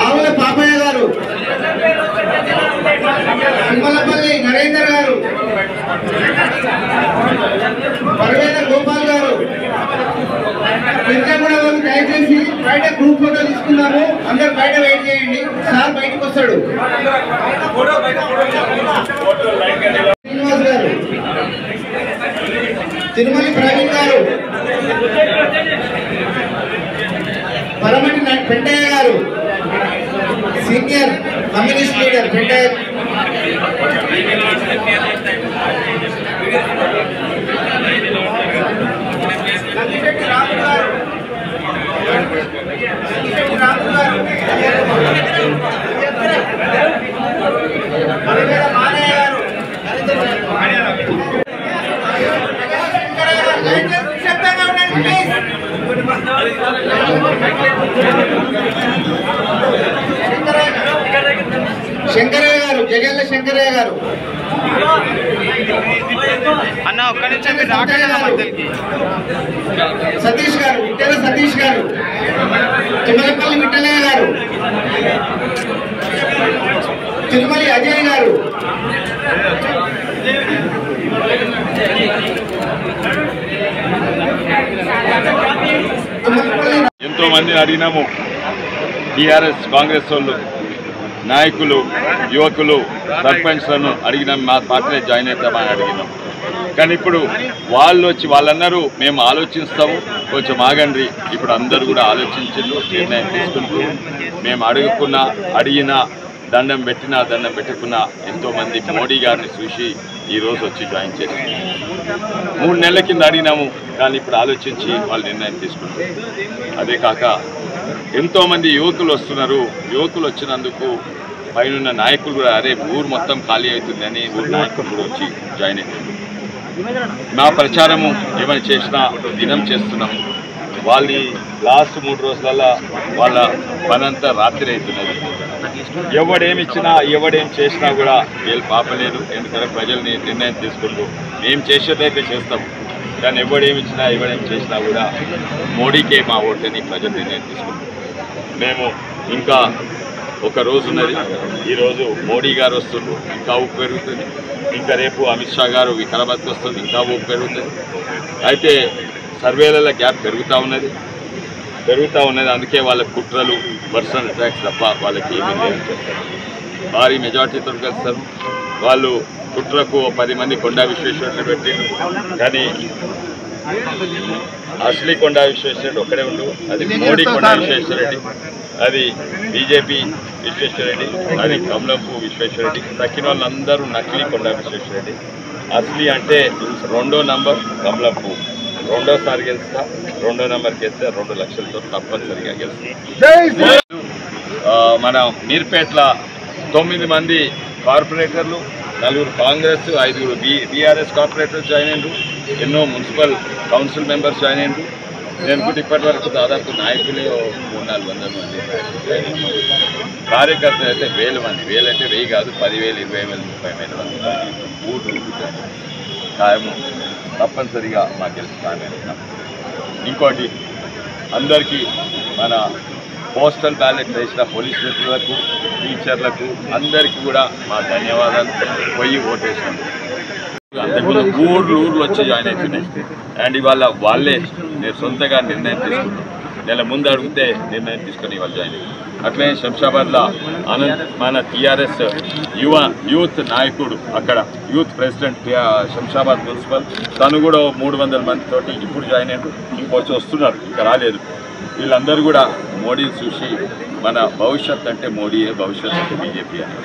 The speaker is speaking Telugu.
ఆవుల పాపయ్య గారు, తిమ్మలపల్లి నరేందర్ గారు, పరవేద గోపాల్ గారు, పెంచగూడ వాళ్ళు దయచేసి బయట గ్రూప్ ఫోటో తీసుకున్నాము. అందరు బయట వెయిట్ చేయండి, సార్ బయటకు వస్తాడు. శ్రీనివాస్ గారు, తిరుమల ప్రవీణ్ గారు, పరమటి పెంటయ్య గారు, senior communist leader Pentaiah, Shankaraiah గారు, జగల్ల శంకరయ్య గారు, అన్న ఒక్క నిమిషం మీరు రాకలేదా మధ్యకి. సతీష్ గారు, విఠల సతీష్ గారు, తిమ్మలపల్లి విఠలయ్య గారు, తిరుమలి అజయ్ గారు, ఎంతో మందిని అడిగినాము. టీఆర్ఎస్ కాంగ్రెస్ వాళ్ళు నాయకులు, యువకులు, సర్పంచ్లను అడిగినాం, మా పార్టీలో జాయిన్ అవుతామని అడిగినాం. కానీ ఇప్పుడు వాళ్ళు వచ్చి వాళ్ళన్నారు మేము ఆలోచిస్తాము, కొంచెం ఆగండి. ఇప్పుడు అందరూ కూడా ఆలోచించారు, నిర్ణయం తీసుకుంటూ మేము అడిగినా దండం పెట్టినా దండం పెట్టుకున్నా ఎంతోమంది మోడీ గారిని చూసి ఈరోజు వచ్చి జాయిన్ చేసి 3 నెలల కింద అడిగినాము. కానీ ఇప్పుడు ఆలోచించి వాళ్ళు నిర్ణయం తీసుకుంటారు. అదే కాక ఎంతోమంది యువకులు వస్తున్నారు. యువకులు వచ్చినందుకు పైన నాయకులు కూడా అరే ఊరు మొత్తం ఖాళీ అవుతుందని ఊరు నాయకులు కూడా వచ్చి జాయిన్ అవుతుంది. మా ప్రచారము ఏమైనా చేసినా దినం చేస్తున్నాం. వాళ్ళ లాస్ట్ 3 రోజులలో వాళ్ళ పనంతా రాత్రి అవుతున్నది. ఎవడేమిచ్చినా ఎవడేం చేసినా కూడా వీళ్ళు పాపలేదు. ఎందుకంటే ప్రజలు నిర్ణయం తీసుకుంటూ మేము చేసేదైతే చేస్తాం. కానీ ఎవడేమిచ్చినా ఎవడేం చేసినా కూడా మోడీకే మా ఓటని ప్రజలు నిర్ణయం తీసుకుంటాం. మేము ఇంకా ఒక రోజు ఉన్నది. ఈరోజు మోడీ గారు వస్తుండ్రు, ఇంకా ఊపు పెరుగుతుంది. ఇంకా రేపు అమిత్ షా గారు వికారాబాద్కి వస్తుంది, ఇంకా ఊపు పెరుగుతుంది. అయితే సర్వేలలో గ్యాప్ పెరుగుతూ ఉన్నది. అందుకే వాళ్ళ కుట్రలు, పర్సనల్ అటాక్స్ తప్ప వాళ్ళకి ఏమీ లేదు. భారీ మెజార్టీతో కలుస్తారు. వాళ్ళు కుట్రకు 10 మంది కొండా విశ్వేశ్వరుని పెట్టిండ్రు. కానీ అసలీ కొండా విశ్వేశ్వరరెడ్డి ఒక్కడే ఉండు. అది మోడీ కొండా విశ్వేశ్వరరెడ్డి, అది బీజేపీ విశ్వేశ్వరరెడ్డి, అది కమలంపు విశ్వేశ్వరరెడ్డి. తక్కిన వాళ్ళందరూ నకిలీ కొండా విశ్వేశ్వరరెడ్డి. అసలీ అంటే 2వ నంబర్ కమలంపు. 2వసారి గెలుస్తా, 2వ నెంబర్కి వేస్తే 2 లక్షలతో తప్పనిసరిగా గెలుస్తా. మన మీర్పేటలో 9 మంది కార్పొరేటర్లు, 4 కాంగ్రెస్, 5 బీఆర్ఎస్ కార్పొరేటర్లు జాయిన్ అయ్యారు. ఎన్నో మున్సిపల్ కౌన్సిల్ మెంబర్స్ జాయిన్ అయ్యారు. నేను కూడా ఇప్పటి వరకు దాదాపు నాయకులే 300-400 మంది జాయిన్ అయ్యారు. కార్యకర్తలు అయితే 1000 మంది. 1000 అంటే 1000 కాదు, 10,000, 20,000, 30,000 మంది ఊరు ఖాయము. తప్పనిసరిగా మా గెలుపు ఖాయమైనా. ఇంకోటి అందరికీ మన పోస్టల్ బ్యాలెట్ వేసిన పోలీస్ మిత్రులకు, టీచర్లకు అందరికీ కూడా మా ధన్యవాదాలు. పోయి ఓటేసాం. అంతకుముందు ఊర్లు వచ్చి జాయిన్ అవుతున్నాయి. అండ్ ఇవాళ వాళ్ళే నేను సొంతగా నిర్ణయం తీసుకున్నాను. నెల ముందు అడిగితే నిర్ణయం తీసుకొని ఇవాళ జాయిన్ అయ్యాను. అట్లనే శంషాబాద్లో మన టీఆర్ఎస్ యూత్ నాయకుడు, అక్కడ యూత్ ప్రెసిడెంట్ శంషాబాద్ మున్సిపల్, తను కూడా 300 మందితోటి ఇప్పుడు జాయిన్ అయ్యారు. ఇంకొచ్చి వస్తున్నారు, ఇంకా రాలేదు. వీళ్ళందరూ కూడా మోడీని చూసి మన భవిష్యత్ అంటే మోడీయే, భవిష్యత్ అంటే బీజేపీ అని.